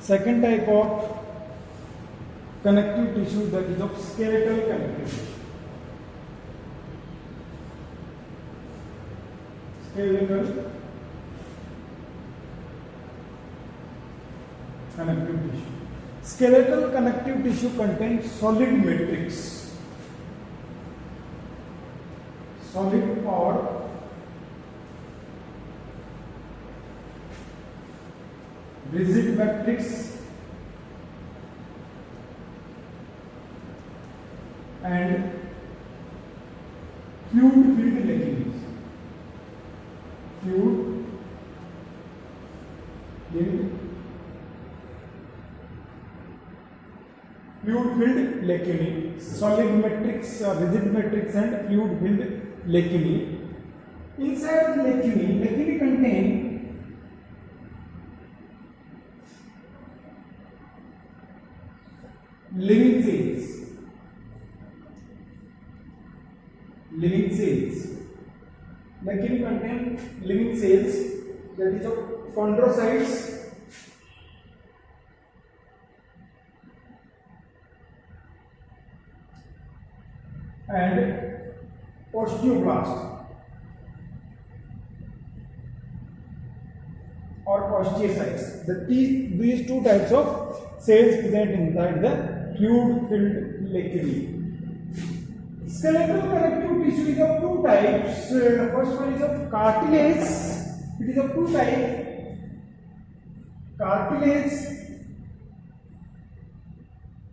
Second type of connective tissue, that is of skeletal connective tissue. Skeletal connective tissue. Skeletal connective tissue contains solid matrix, solid or rigid matrix and fluid filled lacunae. Fluid filled lacunae, solid matrix, rigid matrix and fluid filled lacunae. Inside the lacunae contain living cells. Living cells. Lacunae contain living cells, that is of chondrocytes and osteoblast or osteocytes. These two types of cells present inside the fluid filled lacunae. Skeletal connective tissue is of two types. The first one is of cartilage. It is of two types: cartilage,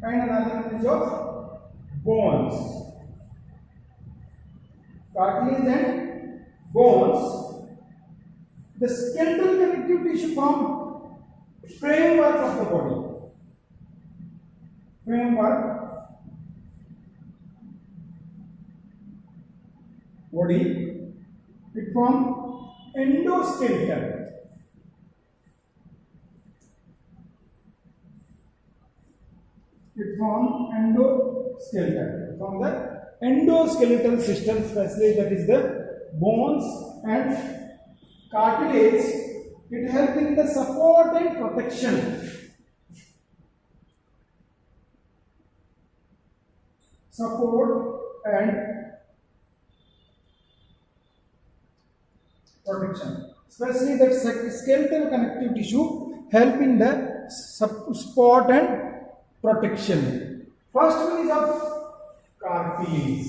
and another one is of bones. Cartilage and bones. The skeletal connective tissue form framework of the body. Framework. Body. It forms endoskeleton. It forms endoskeleton. From the endoskeletal system, especially that is the bones and cartilage, it helps in the support and protection. Support and protection. Especially that skeletal connective tissue help in the support and protection. First one is of cartilage.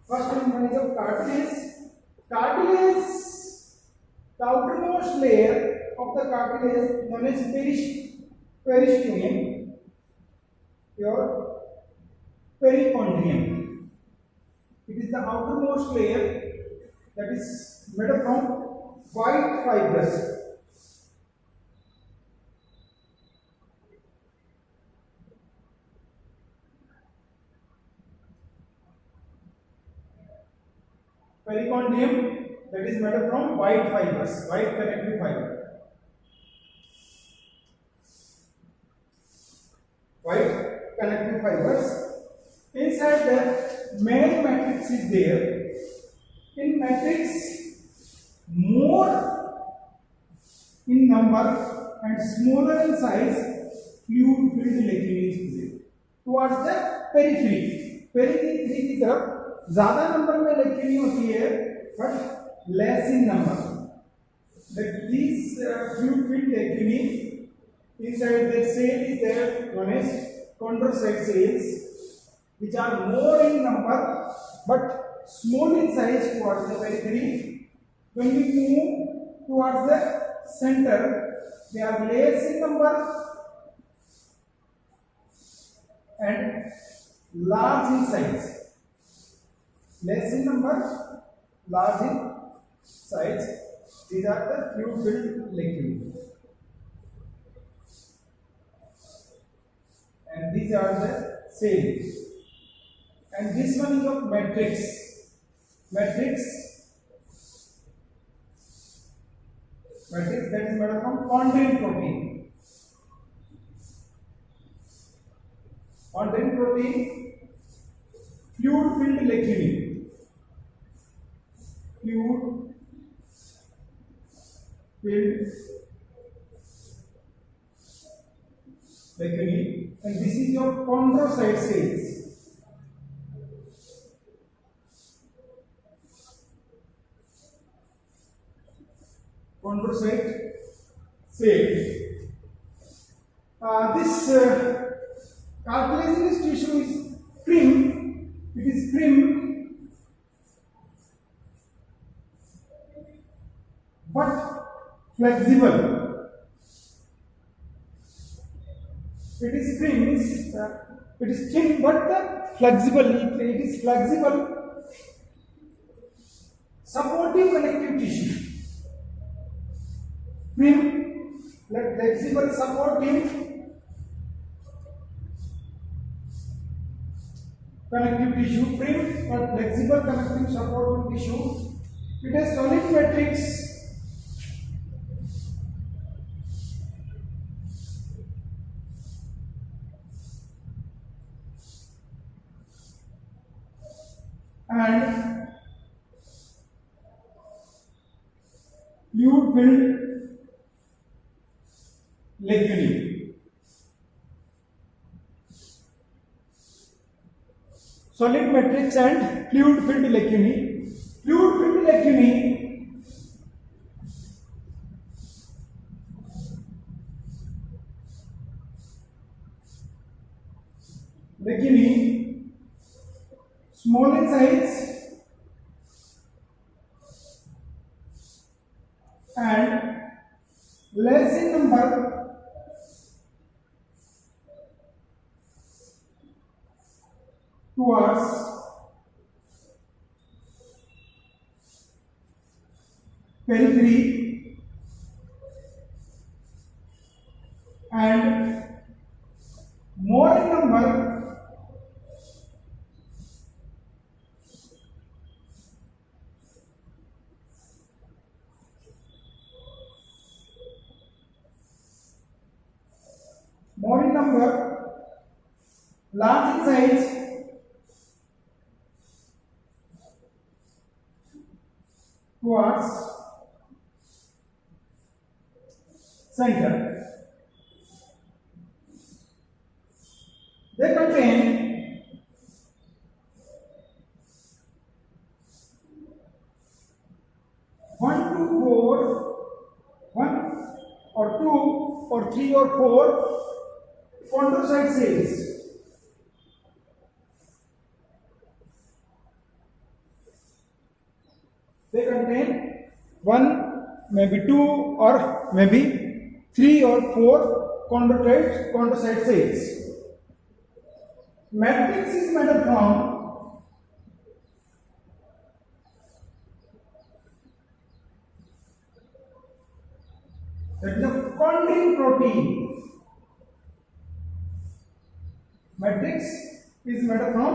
First one is of cartilage. Cartilage, the outermost layer of the cartilage known as periosteum, your perichondrium. It is the outermost layer that is made up from white fibers. Perichondrium, that is made up from white fibers, white connective fiber. White connective fibers. Inside the main matrix is there. In matrix, more in number and smaller in size, fluid filled lacunae is present. Towards the periphery. Periphery की तरफ ज़्यादा number में lacunae होती है, but less in number. These fluid filled lacunae, inside the cell is there known as chondrocyte cells, which are more in number but small in size towards the periphery. When we move towards the center, they are less in number and large in size. Less in number, large in size. These are the fluid filled lacunae. And these are the cells. And this one is of matrix. Matrix that is made up from chondrin protein. Chondrin protein, fluid filled lacunae. Fluid filled lacunae, and this is your chondrocyte cells. Chondrocyte cells. This cartilaginous tissue is prim. It is prim, but flexible. It is prim, it is thin but flexible. It is flexible, supportive connective tissue. Prim, flexible, supportive connective tissue. Prim but flexible connective supportive tissue. It has solid matrix. And fluid-filled lacunae. Solid matrix and fluid-filled lacunae. Fluid-filled lacunae, small in size and less in number towards periphery and more in number large in size towards center. They contain one or two or three or four chondrocyte cells. They contain one, maybe two, or maybe three or four chondrocyte cells. Matrix is made up from that is a chondrin protein. Matrix is made up from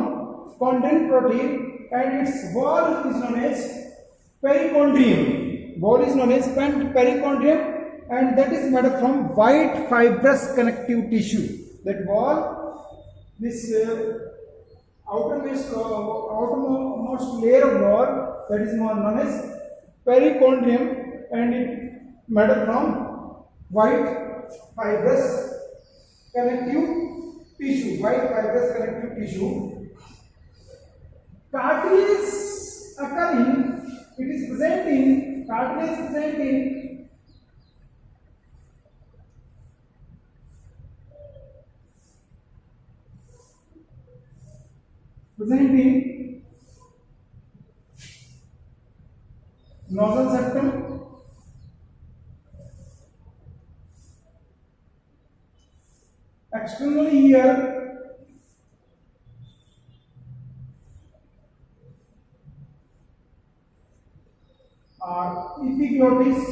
chondrin protein and its wall is known as perichondrium. Wall is known as perichondrium and that is made up from white fibrous connective tissue. That wall, this outermost layer of wall, that is known as perichondrium and it made up from white fibrous connective tissue. White fibrous connective tissue. Cartilage occurring. It is present in cartilage present in nasal septum, externally here are epiglottis,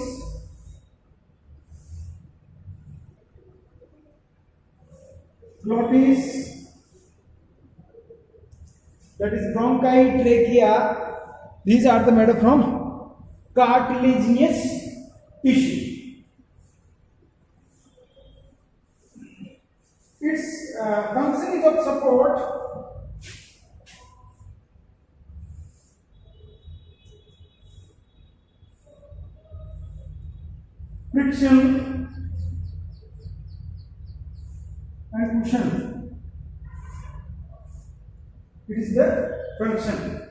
glottis, that is bronchi, trachea. These are the made up from cartilaginous tissue. Its function is of support friction function. It is the function.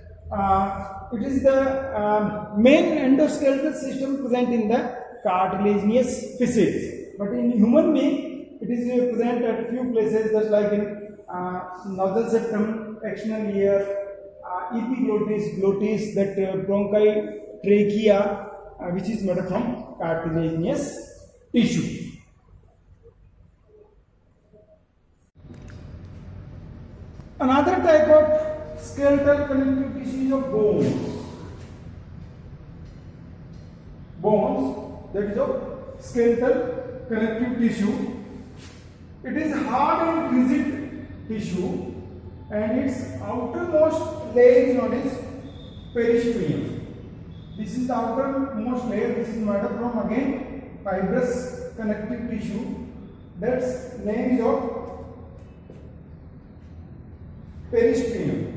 It is the main endoskeletal system present in the cartilaginous fishes. But in human being, it is present at few places, just like in nasal septum, external ear, epiglottis, glottis, that bronchi, trachea, which is made from cartilaginous tissue. Another type of skeletal connective tissue is of bones. Bones, that is of skeletal connective tissue. It is hard and rigid tissue, and its outermost layer is known as peristrium. This is the outermost layer. This is made up from again fibrous connective tissue. That's name is of peristrium.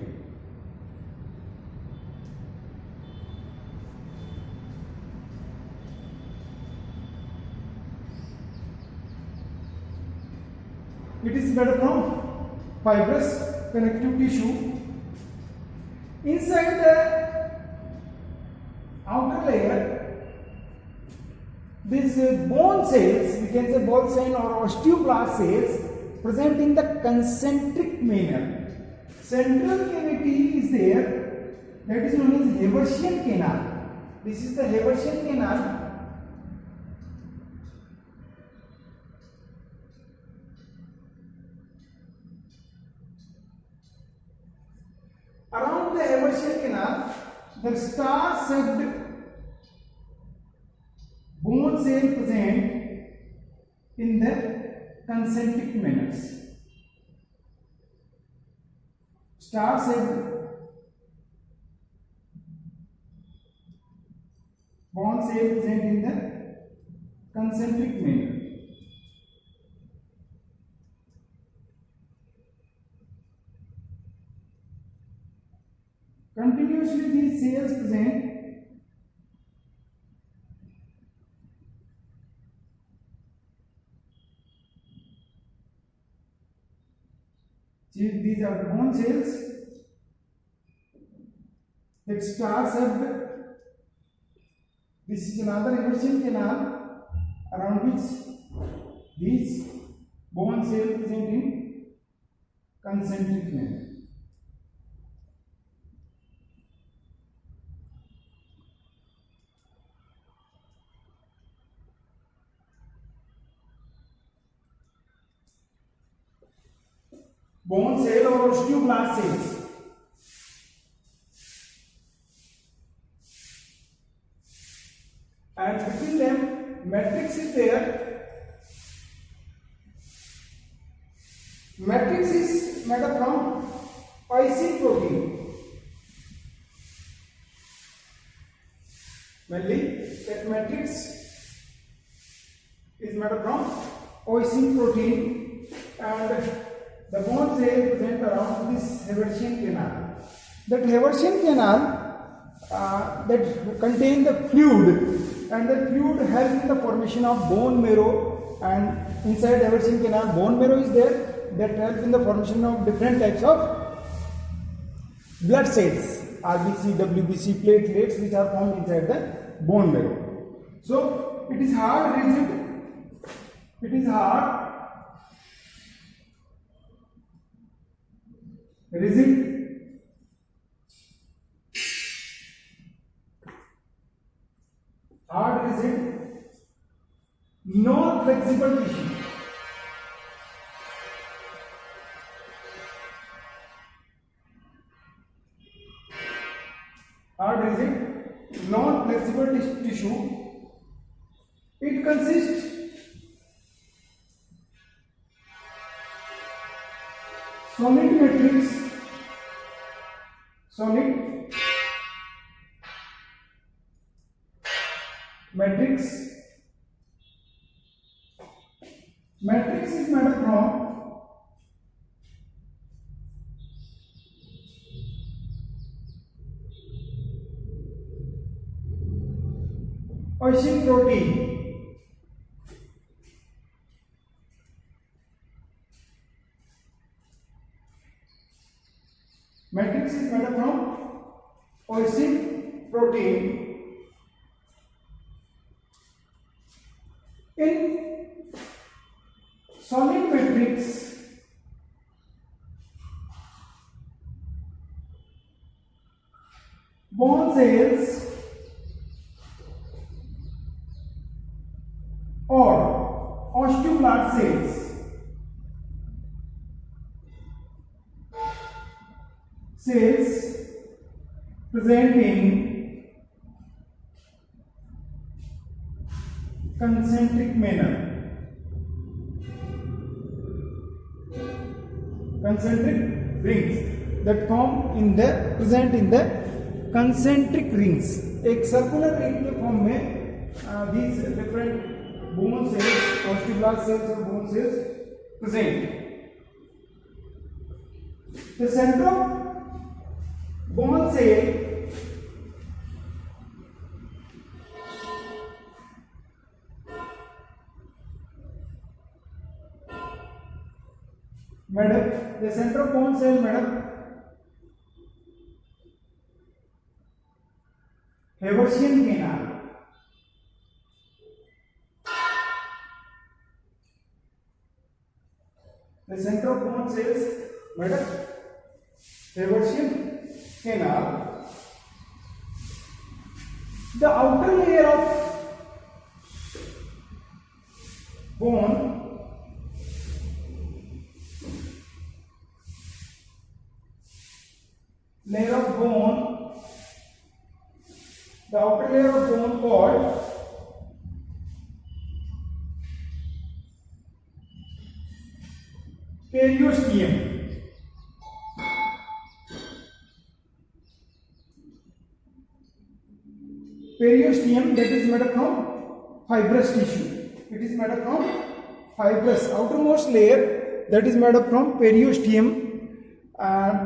It is made up from fibrous connective tissue. Inside the outer layer, these bone cells, we can say bone cell or osteoblast cells, present in the concentric manner. Central cavity is there, that is known as Haversian canal. This is the Haversian canal. Around the Haversian canal, the star-shaped bone cell present in the concentric manners. Star-shaped bone cell present in the concentric manner. Continuously these cells present these are bone cells that star-shaped. This is another Haversian canal around which these bone cells present in concentric manner. Bone cell or osteoblast cells. And between them, matrix is there. Matrix is made up from oisin protein. Mainly, that matrix is made up from oisin protein, and the bone cell present around this Haversian canal. That Haversian canal that contain the fluid, and the fluid helps in the formation of bone marrow, and inside Haversian canal bone marrow is there that helps in the formation of different types of blood cells, RBC, WBC, platelets, which are formed inside the bone marrow. So it is hard, rigid. It is hard, rigid, hard, rigid, non-flexible tissue. Hard, rigid, non-flexible tissue. It consists solid matrix, solid matrix. Matrix is made up from oisin protein. Matrix is made up from cohesive protein. In solid matrix, bone cells or osteoblast cells present in concentric manner. Concentric rings that form in the present in the concentric rings. एक circular ring के form में these different bone cells, osteoblast cells और bone cells present. The central bone cell made up, the central bone cell made up Haversian canal. The central bone cells made up Haversian canal. The outer layer of bone the outer layer of bone called periosteum. Periosteum, that is made up from fibrous tissue. It is made up from fibrous outermost layer, that is made up from periosteum,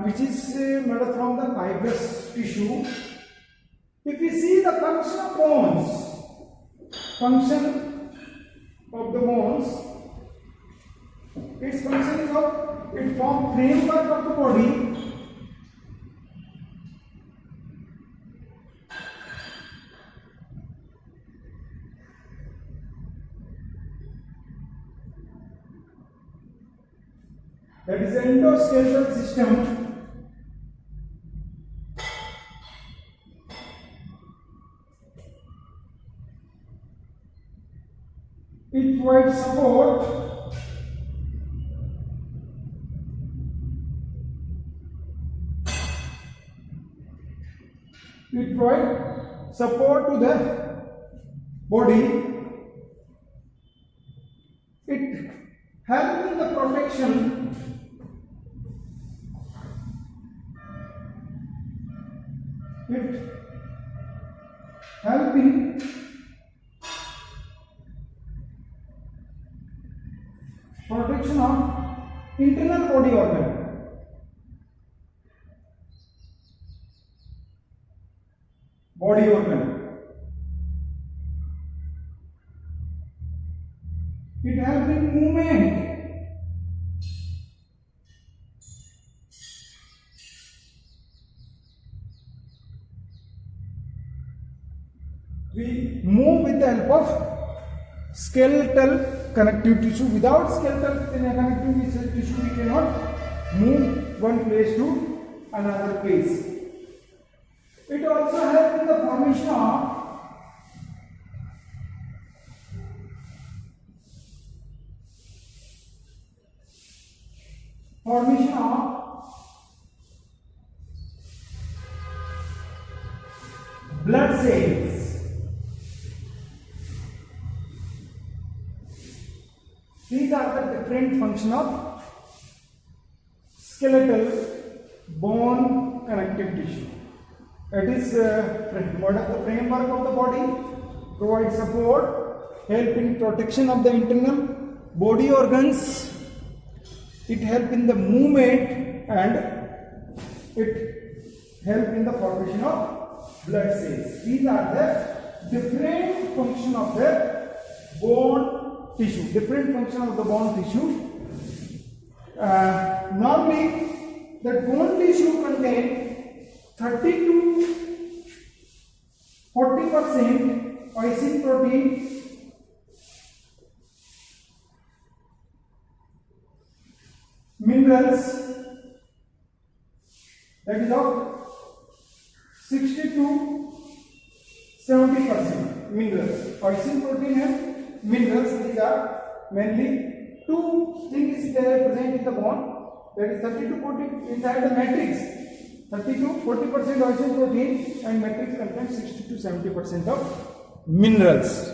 which is made up from the fibrous tissue. If we see the function of the bones, its function is of it form framework of the body. That is the endoskeletal system. It provides support to the body. It helps in the protection of internal body organ. It helps in movement. We move with the help of skeletal connective tissue. Without skeletal connective tissue, we cannot move one place to another place. It also helps in the formation of blood cells. These are the different functions of skeletal bone connective tissue. It is what are the framework of the body, provide support, help in protection of the internal body organs. It help in the movement and it help in the formation of blood cells. These are the different function of the bone tissue. Different function of the bone tissue. Normally, that bone tissue contain 30 to 40% oisin protein, minerals, that is of 60 to 70% minerals. Oisin protein and minerals, these are mainly two things that are present in the bone, that is 30 to 40 inside the matrix. 30 to 40% oisin protein and matrix contains 60 to 70% of minerals.